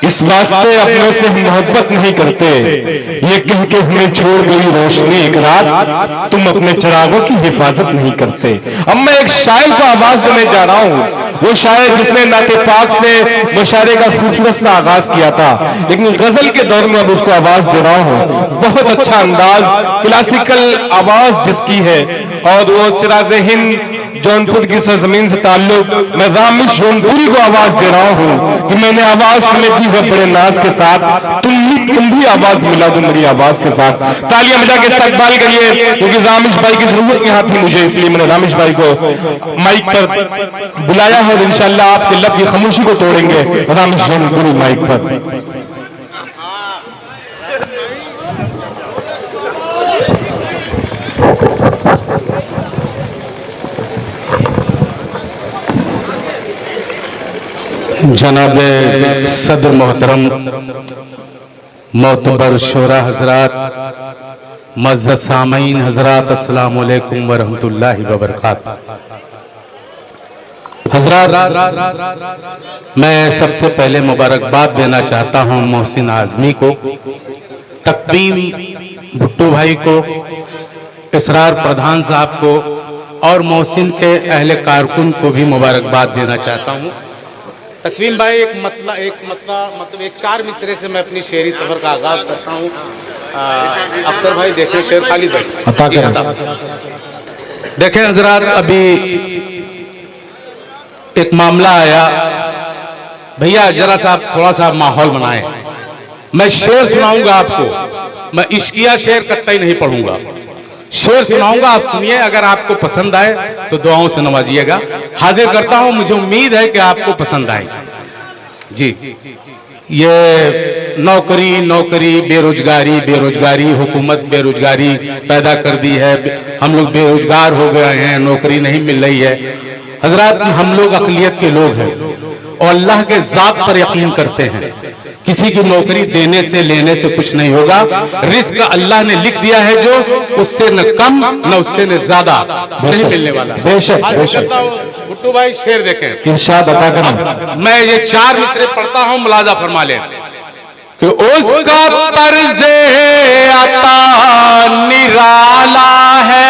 इस वास्ते अपनों से हम मोहब्बत नहीं करते, ये कह के हमें छोड़ गई रोशनी एक रात, तुम अपने चिरागों की हिफाजत नहीं करते। अब मैं एक शायर को आवाज देने जा रहा हूँ, वो शायर जिसने नाते पाक से मुशायरे का खूबसूरत सा आगाज किया था, लेकिन गजल के दौर में अब उसको आवाज दे रहा हूँ। बहुत अच्छा अंदाज, क्लासिकल आवाज जिसकी है, और वो सिराज हिंद जौनपुर की सरजमीन से ताल्लुक, मैं रामिश जौनपुरी को आवाज दे रहा हूँ कि मैंने आवाज तुम्हें दी है बड़े नाज के साथ, तुम भी आवाज मिला दो मेरी आवाज के साथ। तालियां बजा के इस्तकबाल करिए, क्योंकि रामिश भाई की जरूरत यहाँ थी मुझे, इसलिए मैंने रामिश भाई को माइक पर बुलाया है और इंशाल्लाह आपके लब की खामोशी को तोड़ेंगे रामिश जौनपुरी माइक पर। जनाब सदर मोहतरम मोतबर शोरा हजरात, मज़्ज़त सामीन हजरात, अस्सलामु अलैकुम व रहमतुल्लाहि व बरकातहू। हजरात, मैं सबसे पहले मुबारकबाद देना चाहता हूं मोहसिन आज़मी को, तकवीम भुट्टू भाई को, इसरार प्रधान साहब को और मोहसिन के अहले कारकुन को भी मुबारकबाद देना चाहता हूं। तकवीम भाई मतलब एक 4 मिसरे से मैं अपनी शेरी सफर का आगाज करता हूँ। अख्तर भाई देखें, शेर खालिद भाई देखें। हजरात, अभी एक मामला आया, भैया जरा सा थोड़ा सा माहौल बनाएं। मैं शेर सुनाऊंगा आपको, मैं इश्किया शेर कतई नहीं पढ़ूंगा, शेर सुनाऊंगा, आप सुनिए। अगर आपको पसंद आए तो दुआओं से नवाजिएगा। हाजिर करता हूं, मुझे उम्मीद है कि आपको पसंद आए जी। ये नौकरी बेरोजगारी हुकूमत बेरोजगारी पैदा कर दी है, हम लोग बेरोजगार हो गए हैं, नौकरी नहीं मिल रही है। हजरात, हम लोग अक़लियत के लोग हैं और अल्लाह के ज़ात पर यकीन करते हैं। किसी की नौकरी देने से लेने से कुछ नहीं होगा, रिस्क अल्लाह ने लिख दिया है, जो उससे न कम न उससे न ज्यादा नहीं मिलने वाला। बेशक बेशक। भुट्टू भाई शेर देखें, इरशाद अता करें। मैं ये 4 मिसरे पढ़ता हूँ, मुलाजा फरमा लें कि उसका तर्ज़े अता निराला है।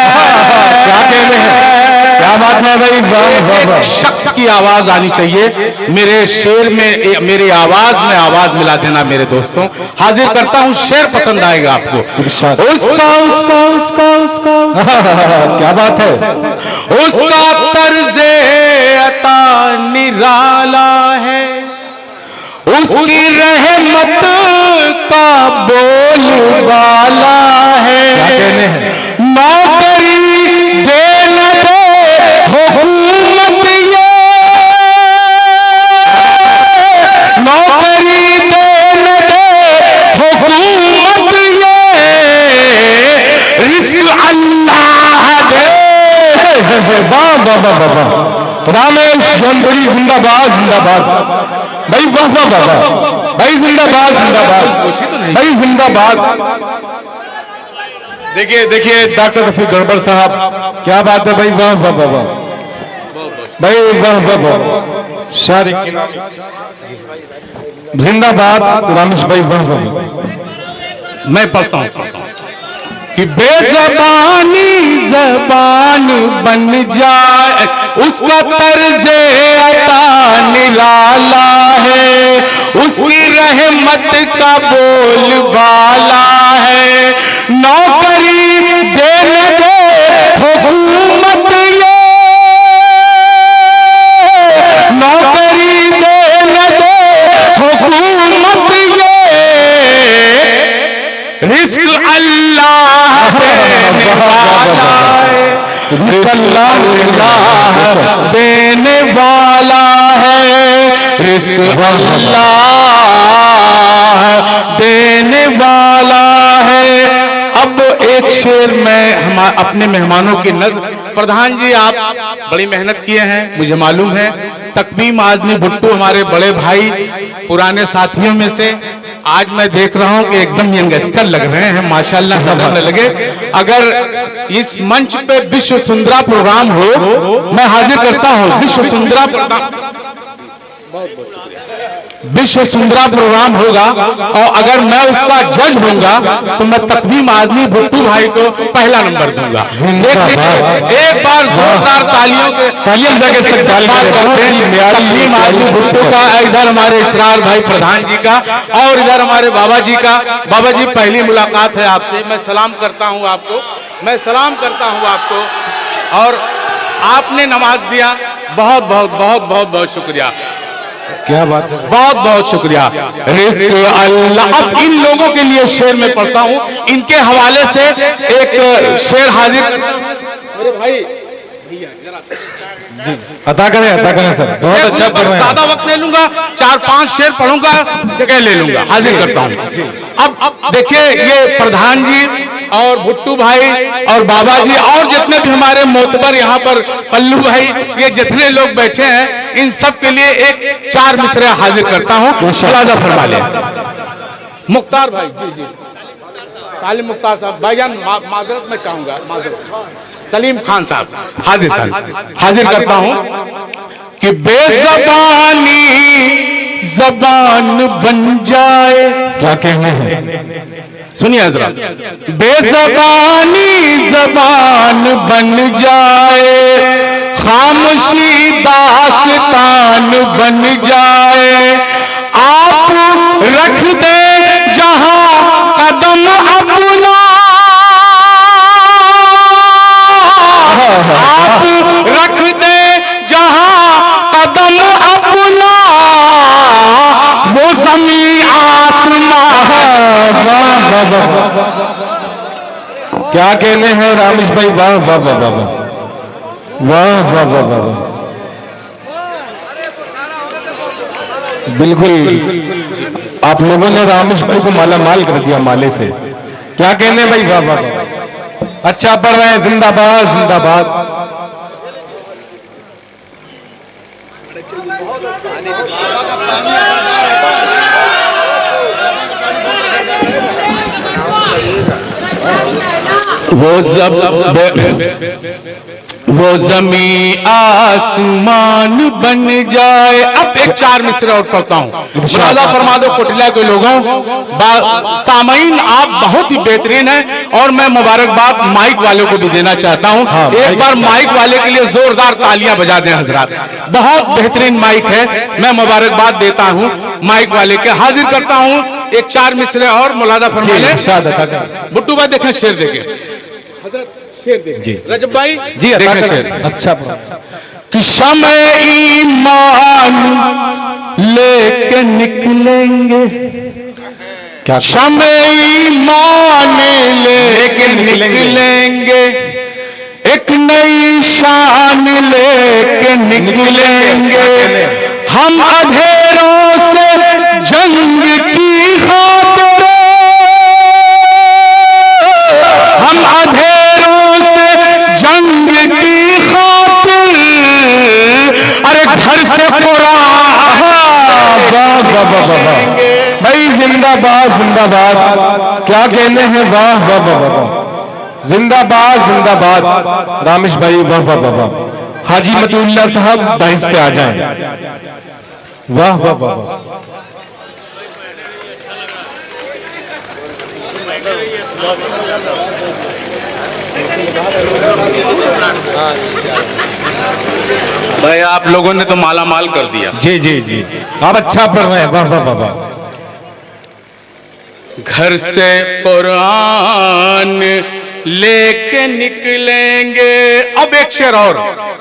क्या कहते हैं, क्या बात है भाई, एक शख्स की आवाज आनी चाहिए मेरे शेर में, मेरी आवाज में आवाज मिला देना मेरे दोस्तों। हाजिर करता हूँ, शेर पसंद आएगा आपको। उसका उसका उसका उसका क्या बात है, उसका तर्ज़े अता निराला है, उसकी रहमत का बोलबाला है। क्या कहने हैं, नौकरी दे न दे हुकूमत ये, नौकरी दे न दे हुकूमत ये, रिज़्क़ अल्लाह दे। वाह वाह वाह वाह, रामेश जौनपुरी जिंदाबाद जिंदाबाद भाई, वाह वाह वाह भाई, जिंदाबाद जिंदाबाद भाई, जिंदाबाद। देखिए देखिए डॉक्टर रफीक गड़बड़ साहब, क्या बात है भाई, वाह वाह वाह वाह भाई, वाह वाह वाह, शारिक जिंदाबाद, रामेश भाई वाह वाह। मैं पढ़ता हूँ कि बेज़बानी ज़बान बन जाए, उसका तर्ज़े अता निराला है, उसकी रहमत का बोलबाला है, नौकरी दे न दे हुकूमत ये, नौकरी दे न दे हुकूमत ये, रिज़्क़ अल्लाह देने वाला है, अल्लाह देने वाला है, रिज़्क़ अल्लाह देने वाला है। अब एक शेर में अपने मेहमानों की नज़र, प्रधान जी आप बड़ी मेहनत किए हैं, मुझे मालूम है। तकवीम आज़मी भुट्टू हमारे बड़े भाई, पुराने साथियों में से, आज मैं देख रहा हूं कि एकदम यंगस्टर लग रहे हैं, माशाल्लाह नजर न लगे। अगर इस मंच पे विश्व सुंदरा प्रोग्राम हो, मैं हाजिर करता हूं विश्व सुंदरा प्रोग्राम। विश्व सुंदरा प्रोग्राम होगा और अगर मैं उसका जज होऊंगा तो मैं तकवीम आजमी भुट्टू भाई को पहला नंबर दूंगा। एक बार जोरदार तालियों के तकवीम आजमी भुट्टू का, इधर हमारे इसरार भाई प्रधान जी का और इधर हमारे बाबा जी का। बाबा जी पहली मुलाकात है आपसे, मैं सलाम करता हूं आपको, मैं सलाम करता हूं आपको। और आपने नमाज दिया, बहुत बहुत बहुत बहुत बहुत शुक्रिया, क्या बात है, बहुत बहुत शुक्रिया। रिज़्क़ अल्लाह। अब इन लोगों के लिए शेर में पढ़ता हूं, इनके हवाले से एक शेर हाजिर। मेरे भाई अता करें सर, बहुत अच्छा पढ़ रहे हैं। ज्यादा वक्त ले लूंगा, 4-5 शेर पढ़ूंगा, जगह ले लूंगा, हाजिर करता हूं। अब देखिए, ये प्रधान जी और भुट्टू भाई और बाबा जी और जितने भी हमारे मोतबर यहाँ पर पल्लू भाई, ये जितने लोग बैठे हैं, इन सब के लिए एक 4 मिसरे हाजिर करता हूँ। मुलाजा फरमा ले मुख्तार भाई। जी जी, सालिम मुख्तार साहब, भाईजान माजरत में चाहूंगा, माजरत। सलीम खान साहब हाजिर करता हूं कि बेज़बानी जबान बन जाए। क्या कहने हैं, सुनिए जरा। बेज़बानी जबान बन जाए, खामोशी दास्तान बन जाए, आप रख दे जहां कदम अपना, आप रख दे जहां कदम अपना, वो ज़मीं आसमां। क्या कहने हैं रामेश भाई, वाह वाह वाह वाह वाह वाह वाह वाह वाह, बिल्कुल आप लोगों ने रामेश भाई को माला माल कर दिया माले से। क्या कहने भाई, वाह वाह वाह, अच्छा पढ़ रहे हैं, जिंदाबाद जिंदाबाद। वो ज़मीं आसमान बन जाए। अब एक 4 मिसरे और पढ़ता हूँ। मुलाजा फरमा दो कोटिला के लोगों, सामीन आप बहुत ही बेहतरीन हैं और मैं मुबारकबाद माइक वाले को भी देना चाहता हूँ। एक बार माइक वाले के लिए जोरदार तालियां बजा दें हजरात, बहुत बेहतरीन माइक है, मैं मुबारकबाद देता हूँ माइक वाले के। हाजिर करता हूँ एक 4 मिसरे और, मुलाजा फरमा ले। भुट्टू भाई देखें, शेर देखें शेर देखें, रजब भाई जी देखें शेर। अच्छा कि शमे ईमान लेके निकलेंगे, क्या शमे ईमान लेके निकलेंगे, एक नई शान लेके निकलेंगे, हम अंधेरों से जंग की खातिर, हम अंधेरों से जंग की खातिर, अरे घर से भाई जिंदाबाद जिंदाबाद। क्या कहने हैं, वाह वाह वाह वाह, जिंदाबाद जिंदाबाद। रामेश भाई वाह वाह वाह वाह। हाजी मतुल्ला साहब दाइस पे आ जाएं, वाह वाह वाह वाह। भाई आप लोगों ने तो माला माल कर दिया। जी जी जी, आप अच्छा पढ़ रहे हैं, वाह वाह वाह वाह। घर से कुरान लेके निकलेंगे। अब एक शेर और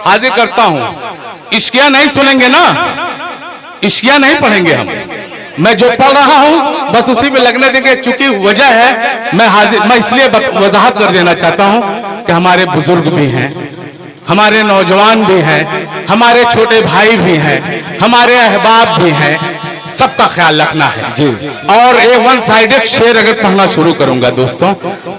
हाजिर करता हूं। इश्किया नहीं सुनेंगे ना, इश्किया नहीं पढ़ेंगे हम, मैं जो पढ़ रहा हूं बस उसी में लगने देंगे। चूंकि वजह है मैं इसलिए वजाहत कर देना चाहता हूं कि हमारे बुजुर्ग भी हैं, हमारे नौजवान भी हैं, हमारे छोटे भाई भी हैं, हमारे अहबाब भी हैं, सबका ख्याल रखना है जी। और एक वन साइडेड शेर अगर पढ़ना शुरू करूंगा दोस्तों,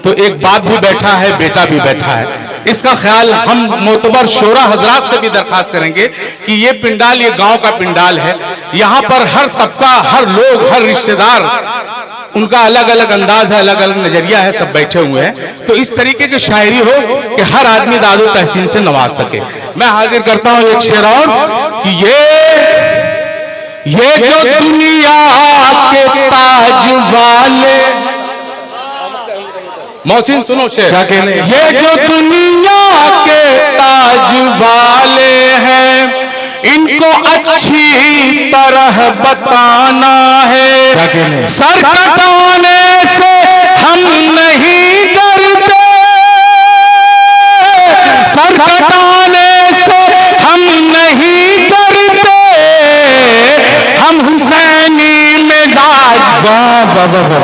तो एक बाप भी बैठा है, बेटा भी बैठा है, इसका ख्याल हम मोतबर शोरा हजरात से भी दरखास्त करेंगे कि ये पिंडाल, ये गांव का पिंडाल है, यहाँ पर हर तबका, हर लोग, हर रिश्तेदार, उनका अलग अलग अंदाज है, अलग अलग नजरिया है, सब बैठे हुए हैं। तो इस तरीके की शायरी हो कि हर आदमी दादो तहसीन से नवाज सके। मैं हाजिर करता हूं एक शेर और कि ये ये जो दुनिया के ताज वाले, मोहसिन सुनो शेर, क्या कहने? ये जो दुनिया के ताज वाले हैं इनको अच्छी तरह बताना है। क्या कहने? सर कटाने से हम नहीं डरते, सर कटाने से हम नहीं डरते, हम हुसैनी मिजाज। वाह वाह वाह वाह।